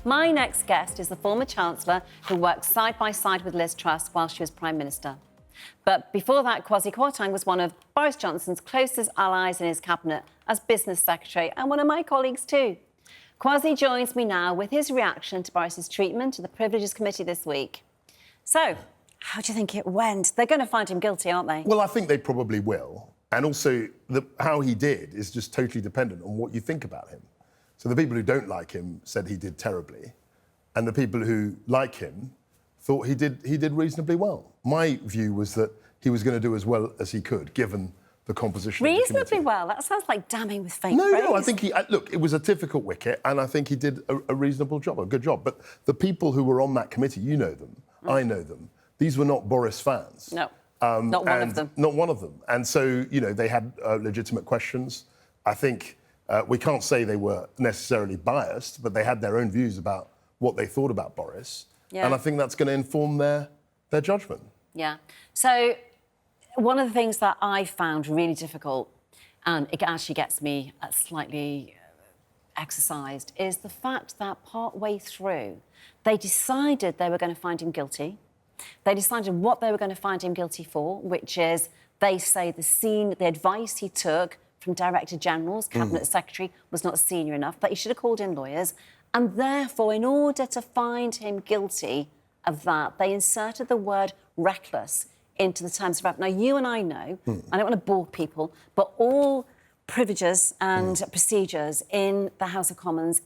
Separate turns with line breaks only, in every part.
My next guest is the former Chancellor who worked side by side with Liz Truss while she was Prime Minister. But before that, Kwasi Kwarteng was one of Boris Johnson's closest allies in his cabinet as Business Secretary and one of my colleagues too. Kwasi joins me now with his reaction to Boris's treatment to the Privileges Committee this week. So, how do you think it went? They're going to find him guilty, aren't they?
Well, I think they probably will. And also, how he did is just totally dependent on what you think about him. So the people who don't like him said he did terribly, and the people who like him thought he did reasonably well. My view was that he was going to do as well as he could, given the composition of the committee.
Reasonably well? That sounds like damning with faint praise.
No, I think look, it was a difficult wicket, and I think he did a reasonable job, a good job. But the people who were on that committee, you know them, I know them. These were not Boris fans.
No, not one of them.
Not one of them. And so, you know, they had legitimate questions. I think we can't say they were necessarily biased, but they had their own views about what they thought about Boris. Yeah. And I think that's going to inform their judgment.
Yeah. So one of the things that I found really difficult, and it actually gets me slightly exercised, is the fact that partway through, they decided they were going to find him guilty. They decided what they were going to find him guilty for, which is, they say the advice he took from Director General's Cabinet Secretary was not senior enough, that he should have called in lawyers. And therefore, in order to find him guilty of that, they inserted the word reckless into the terms of reference. Now, you and I know, I don't want to bore people, but all privileges and procedures in the House of Commons,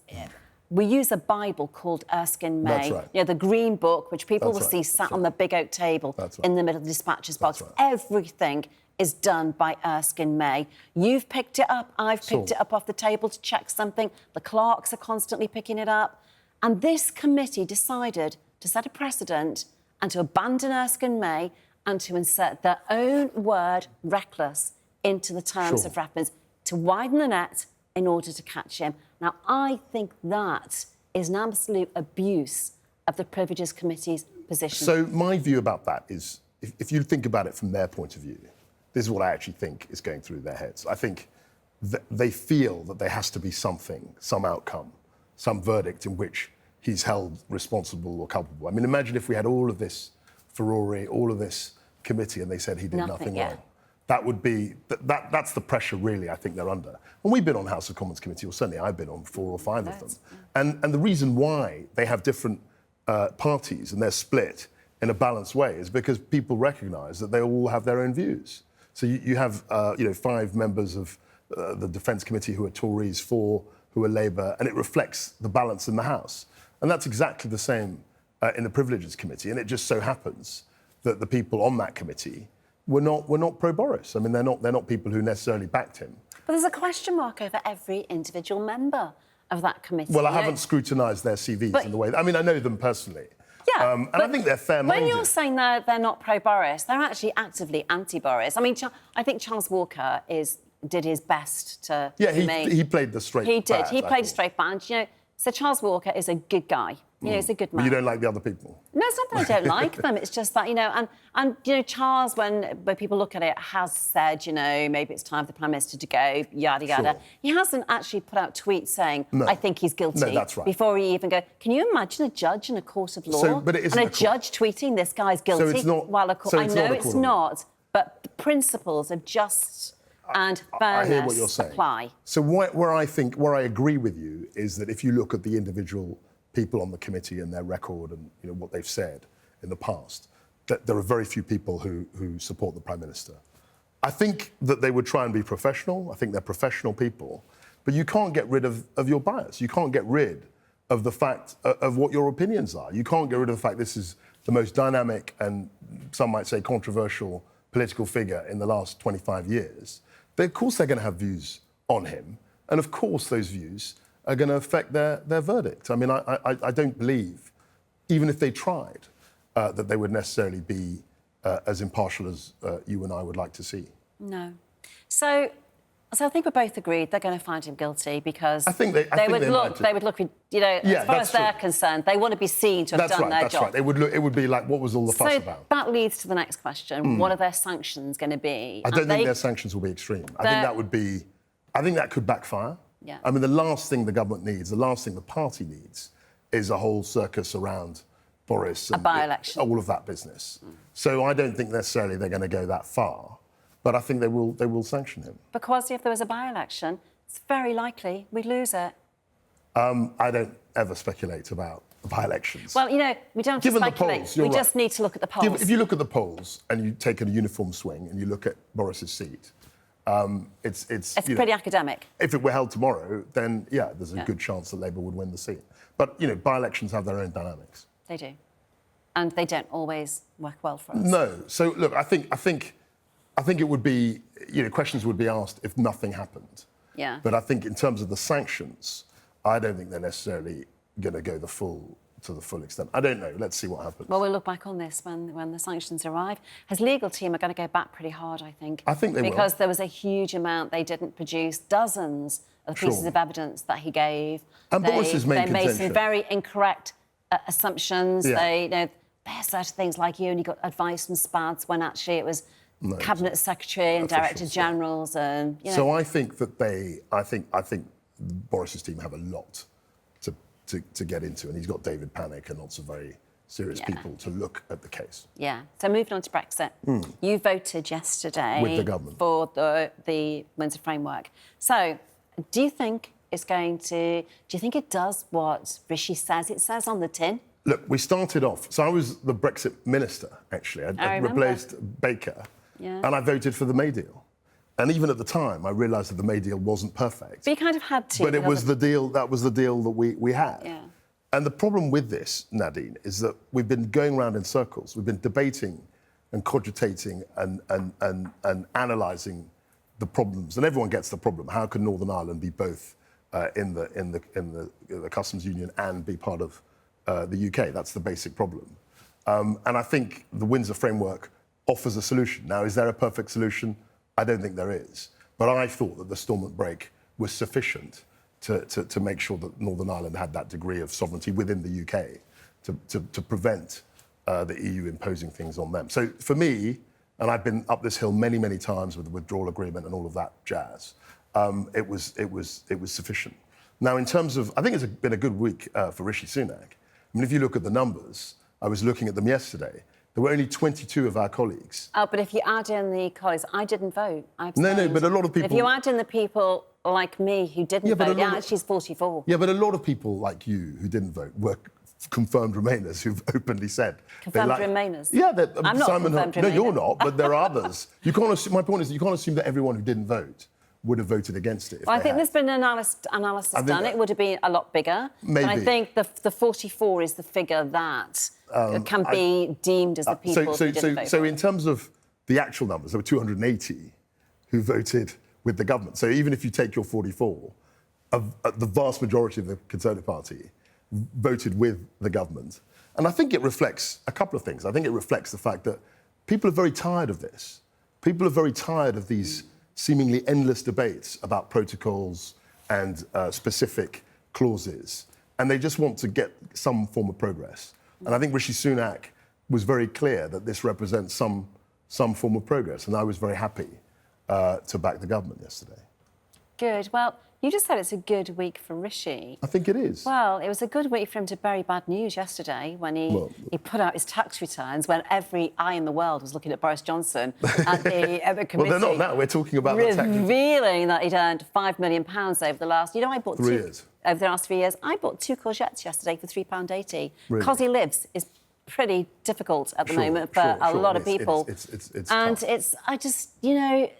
we use a Bible called Erskine May.
That's right.
You know, the green book, which people
That's
will see
right.
sat on the big oak table in the middle of the dispatches box.
Right.
Everything is done by Erskine May. You've picked it up, I've picked it up off the table to check something. The clerks are constantly picking it up. And this committee decided to set a precedent and to abandon Erskine May and to insert their own word, reckless, into the terms of reference, to widen the net in order to catch him. Now, I think that is an absolute abuse of the Privileges Committee's position.
So my view about that is, if you think about it from their point of view, this is what I actually think is going through their heads. I think they feel that there has to be something, some outcome, some verdict in which he's held responsible or culpable. I mean, imagine if we had all of this furore, all of this committee, and they said he did nothing wrong. That would be, that's the pressure, really, I think they're under. And we've been on House of Commons committee, or certainly I've been on 4 or 5 of them. And the reason why they have different parties and they're split in a balanced way is because people recognise that they all have their own views. So you have, 5 members of the Defence Committee who are Tories, 4 who are Labour, and it reflects the balance in the House. And that's exactly the same in the Privileges Committee. And it just so happens that the people on that committee were not pro-Boris. I mean, they're not people who necessarily backed him.
But there's a question mark over every individual member of that committee.
Well, I haven't scrutinised their CVs in the way... I mean, I know them personally.
Yeah,
and I think they're fair-minded.
When you're saying they're not pro-Boris, they're actually actively anti-Boris. I mean, I think Charles Walker did his best to...
Yeah, he played the straight
He did.
bat,
He played a straight bat. You know, so Charles Walker is a good guy. You know, he's a good man.
But you don't like the other people?
No, it's not that I don't like them. It's just that, and Charles, when people look at it, has said, maybe it's time for the Prime Minister to go, yada, yada.
Sure.
He hasn't actually put out tweets saying, I think he's guilty.
No, that's right.
Before he even goes. Can you imagine a judge in a court of law?
But it isn't
and a judge tweeting this guy's guilty?
So it's not...
While I know it's not, but the principles of justice and fairness
I hear what you're saying.
apply.
So where I agree with you is that if you look at the individual people on the committee and their record and what they've said in the past, that there are very few people who support the Prime Minister. I think that they would try and be professional. I think they're professional people. But you can't get rid of your bias. You can't get rid of the fact of what your opinions are. You can't get rid of the fact this is the most dynamic and, some might say, controversial political figure in the last 25 years. Of course they're going to have views on him. And of course those views are going to affect their verdict. I mean, I don't believe, even if they tried, that they would necessarily be as impartial as you and I would like to see.
No. So I think we're both agreed they're going to find him guilty because
I think they
would look, as far as they're concerned, they want to be seen to have done their job.
That's right. It would be like, what was all the fuss about?
So that leads to the next question. What are their sanctions going to be?
I don't think their sanctions will be extreme. I think that could backfire.
Yeah.
I mean, the last thing the government needs, the last thing the party needs, is a whole circus around Boris and
by-election.
all of that business. So I don't think necessarily they're going to go that far, but I think they will sanction him.
Because if there was a by-election, it's very likely we'd lose it.
I don't ever speculate about by-elections.
Well, you know, we don't have to
Given the
speculate.
polls, you're
we just
right.
need to look at the polls.
If you look at the polls and you take a uniform swing and you look at Boris's seat, it's
pretty academic.
If it were held tomorrow, then yeah, there's a good chance that Labour would win the seat. But you know, by-elections have their own dynamics.
They do, and they don't always work well for us.
No. So look, I think it would be, you know, questions would be asked if nothing happened.
Yeah.
But I think in terms of the sanctions, I don't think they're necessarily going to go to the full extent. I don't know. Let's see what happens.
Well, we'll look back on this when the sanctions arrive. His legal team are going to go back pretty hard, I think.
I think they will.
Because there was a huge amount they didn't produce, dozens of pieces of evidence that he gave.
And Boris's main
They made
contention.
some very incorrect assumptions.
Yeah.
They said things like you only got advice from SPADs when actually it was Cabinet Secretary and Director Generals and, you know.
So I think that I think Boris's team have a lot to get into, and he's got David Panic and lots of very serious people to look at the case.
Yeah. So moving on to Brexit. You voted yesterday
With the government.
for the Windsor Framework. So do you think it does what Rishi says it says on the tin?
Look, we started off. So I was the Brexit minister, actually. I replaced Baker, and I voted for the May deal. And even at the time, I realised that the May deal wasn't perfect.
But you kind of had to.
But it was the deal. That was the deal that we had.
Yeah.
And the problem with this, Nadine, is that we've been going round in circles. We've been debating and cogitating and analysing the problems, and everyone gets the problem. How can Northern Ireland be both in the customs union and be part of the UK? That's the basic problem. And I think the Windsor Framework offers a solution. Now, is there a perfect solution? I don't think there is. But I thought that the Stormont break was sufficient to make sure that Northern Ireland had that degree of sovereignty within the UK to prevent the EU imposing things on them. So for me, and I've been up this hill many, many times with the withdrawal agreement and all of that jazz, it was sufficient. Now, in terms of, I think it's been a good week for Rishi Sunak. I mean, if you look at the numbers, I was looking at them yesterday. There were only 22 of our colleagues.
Oh, but if you add in the colleagues, I didn't vote. I abstained.
No, but a lot of people...
If you add in the people like me who didn't vote, she's 44.
Yeah, but a lot of people like you who didn't vote were confirmed Remainers who've openly said...
Confirmed Remainers?
Yeah,
I'm not
Simon
confirmed Remainer.
No, you're not, but there are others. You can't assume, my point is that you can't assume that everyone who didn't vote would have voted against it.
Well, I think there's been an analysis done. It would have been a lot bigger.
Maybe.
But I think the 44 is the figure that can be deemed as the people who didn't vote.
So in terms of the actual numbers, there were 280 who voted with the government. So even if you take your 44, the vast majority of the Conservative Party voted with the government. And I think it reflects a couple of things. I think it reflects the fact that people are very tired of this. People are very tired of these seemingly endless debates about protocols and specific clauses. And they just want to get some form of progress. And I think Rishi Sunak was very clear that this represents some form of progress. And I was very happy to back the government yesterday.
Good. Well, you just said it's a good week for Rishi.
I think it is.
Well, it was a good week for him to bury bad news yesterday when he put out his tax returns when every eye in the world was looking at Boris Johnson at the committee.
Well, they're not now. We're talking about
revealing that he'd earned £5 million over the last... You know, I bought
3 years.
Over the last 3 years. I bought 2 courgettes yesterday for £3.80.
Really?
Because he lives is pretty difficult at the moment for a lot of people.
It's
and
tough.
I just, you know...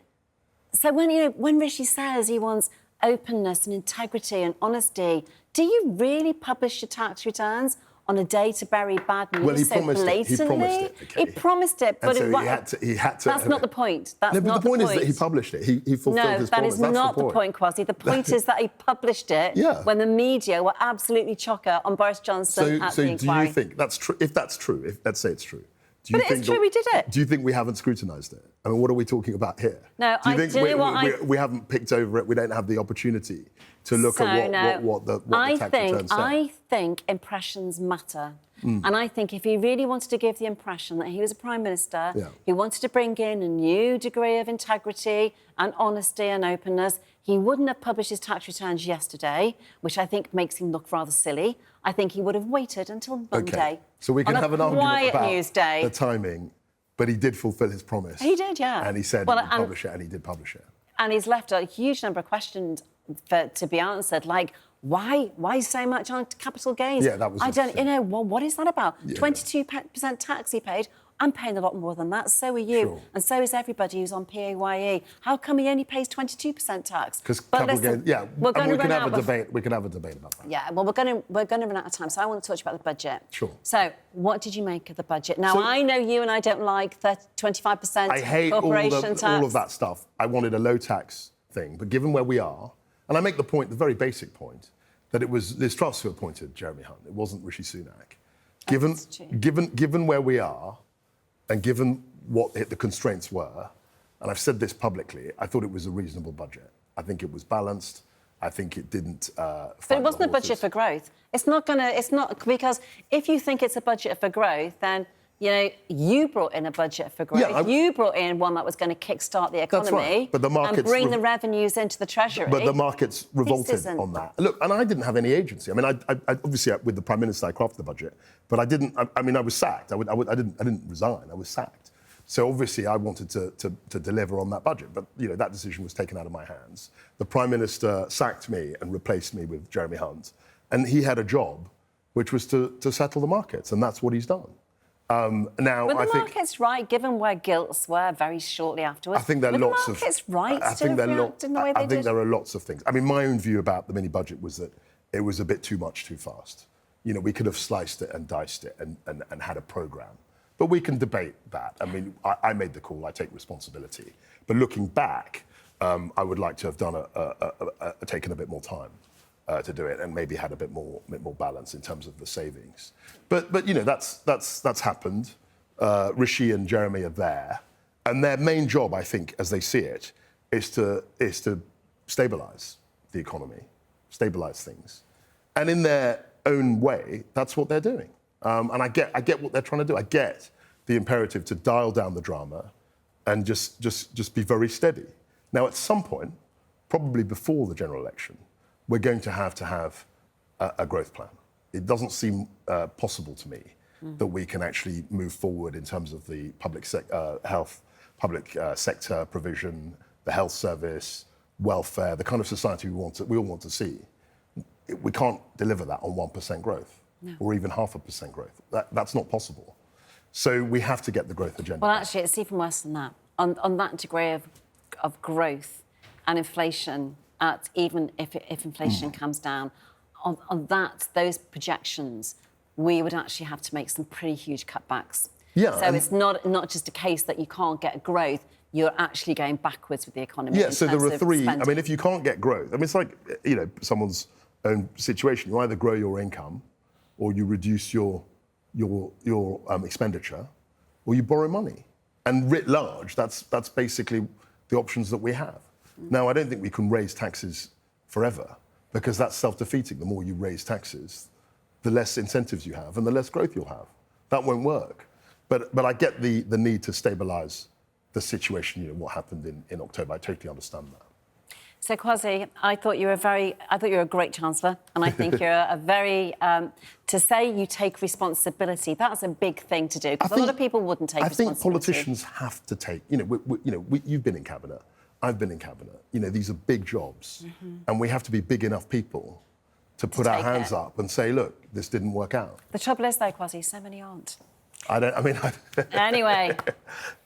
So when Rishi says he wants openness and integrity and honesty, do you really publish your tax returns on a day to bury bad news?
Well, he
so
promised
blatantly?
it. He promised it. Okay.
He promised it, but
so he had to.
That's not the point. That's
no, but
not
the point is that he published it. He fulfilled his promise.
No, that is not the point, Kwasi. The point is that he published it when the media were absolutely chocker on Boris Johnson at the inquiry.
So do you think that's true? If that's true, let's say it's true.
But it is true, we did it.
Do you think we haven't scrutinised it? I mean, what are we talking about here?
No,
do you think
what
we haven't picked over it? We don't have the opportunity to look at what the tax returns say.
I think impressions matter. And I think if he really wanted to give the impression that he was a Prime Minister, he wanted to bring in a new degree of integrity and honesty and openness, he wouldn't have published his tax returns yesterday, which I think makes him look rather silly. I think he would have waited until Monday.
Okay. So we can have an argument about
news day.
the timing, but he did fulfil his promise.
He did, yeah.
And he said he would publish it, and he did publish it.
And he's left a huge number of questions to be answered, like, why so much on capital gains?
Yeah, that was...
what is that about?
Yeah.
22% tax he paid. I'm paying a lot more than that, so are you.
Sure.
And so is everybody who's on PAYE. How come he only pays 22% tax?
Because capital gains... Yeah,
we can have
a debate. We can have a debate about that.
Yeah, well, we're going to run out of time, so I want to talk about the budget.
Sure.
So, what did you make of the budget? Now, I know you and I don't like the 25%
I hate
corporation tax.
all of that stuff. I wanted a low tax thing, but given where we are, and I make the point, the very basic point, that it was Liz Truss who appointed Jeremy Hunt. It wasn't Rishi Sunak. Given where we are, and given what the constraints were, and I've said this publicly, I thought it was a reasonable budget. I think it was balanced. I think it didn't.
But it wasn't a budget for growth. It's not because if you think it's a budget for growth, then you brought in a budget for growth.
Yeah,
you brought in one that was going to kickstart the economy.
That's right. But the markets
and bring the revenues into the Treasury.
But the markets revolted on that. Look, and I didn't have any agency. I mean, I obviously with the Prime Minister I crafted the budget, but I didn't. I mean, I was sacked. I didn't resign. I was sacked. So obviously I wanted to deliver on that budget, but that decision was taken out of my hands. The Prime Minister sacked me and replaced me with Jeremy Hunt, and he had a job, which was to settle the markets, and that's what he's done. Now,
were the markets right, given where gilts were very shortly afterwards?
I think there are lots of...
Were the markets right to have reacted in the way they did?
I think there are lots of things. I mean, my own view about the mini-budget was that it was a bit too much too fast. We could have sliced it and diced it and had a programme. But we can debate that. I mean, I made the call, I take responsibility. But looking back, I would like to have done taken a bit more time to do it and maybe had a bit more balance in terms of the savings. But that's happened. Rishi and Jeremy are there. And their main job, I think, as they see it, is to stabilise the economy, stabilise things. And in their own way, that's what they're doing. And I get what they're trying to do. I get the imperative to dial down the drama and just be very steady. Now, at some point, probably before the general election, we're going to have a growth plan. It doesn't seem possible to me that we can actually move forward in terms of the public sector provision, the health service, welfare, the kind of society we all want to see. We can't deliver that on 1% growth. No. Or even 0.5% growth. That's not possible. So we have to get the growth agenda.
Well, actually, it's even worse than that. On that degree of growth and inflation, even if inflation comes down, on those projections, we would actually have to make some pretty huge cutbacks.
Yeah,
so it's not just a case that you can't get growth, you're actually going backwards with the economy.
Yeah, so there are three.
Spending.
I mean, if you can't get growth, I mean, it's like, someone's own situation. You either grow your income or you reduce your expenditure, or you borrow money. And writ large, that's basically the options that we have. Now, I don't think we can raise taxes forever, because that's self-defeating. The more you raise taxes, the less incentives you have and the less growth you'll have. That won't work. But I get the need to stabilise the situation, what happened in October. I totally understand that.
So, Kwasi, I thought you were a great Chancellor, and I think you're a very... to say you take responsibility, that's a big thing to do, because a lot of people wouldn't take responsibility. I think
politicians have to take... you've been in Cabinet, I've been in Cabinet. These are big jobs, and we have to be big enough people to put our hands up and say, look, this didn't work out.
The trouble is, though, Kwasi, so many aren't.
Anyway.